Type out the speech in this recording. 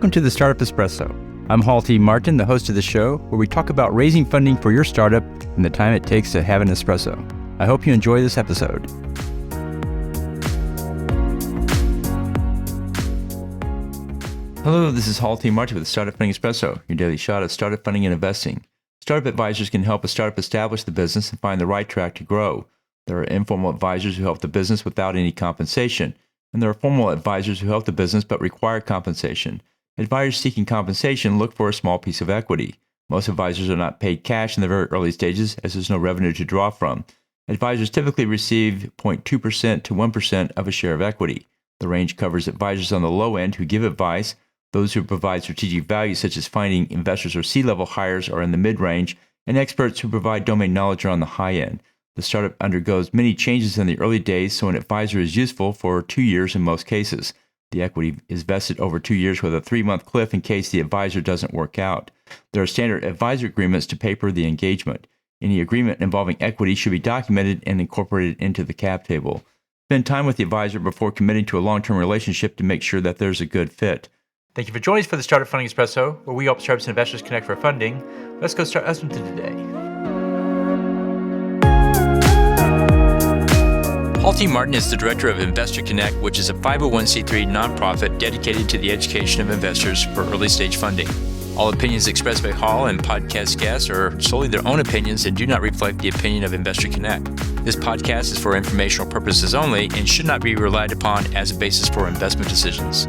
Welcome to the Startup Espresso. I'm Halti Martin, the host of the show, where we talk about raising funding for your startup and the time it takes to have an espresso. I hope you enjoy this episode. Hello, this is Halti Martin with the Startup Funding Espresso, your daily shot of startup funding and investing. Startup advisors can help a startup establish the business and find the right track to grow. There are informal advisors who help the business without any compensation, and there are formal advisors who help the business but require compensation. Advisors seeking compensation look for a small piece of equity. Most advisors are not paid cash in the very early stages, as there's no revenue to draw from. Advisors typically receive 0.2% to 1% of a share of equity. The range covers advisors on the low end who give advice. Those who provide strategic value, such as finding investors or C-level hires, are in the mid-range, and experts who provide domain knowledge are on the high end. The startup undergoes many changes in the early days, so an advisor is useful for 2 years in most cases. The equity is vested over 2 years with a 3-month cliff in case the advisor doesn't work out. There are standard advisor agreements to paper the engagement. Any agreement involving equity should be documented and incorporated into the cap table. Spend time with the advisor before committing to a long-term relationship to make sure that there's a good fit. Thank you for joining us for the Startup Funding Espresso, where we help startups and investors connect for funding. Let's go start listening to today. Halti Martin is the director of Investor Connect, which is a 501c3 nonprofit dedicated to the education of investors for early-stage funding. All opinions expressed by Hall and podcast guests are solely their own opinions and do not reflect the opinion of Investor Connect. This podcast is for informational purposes only and should not be relied upon as a basis for investment decisions.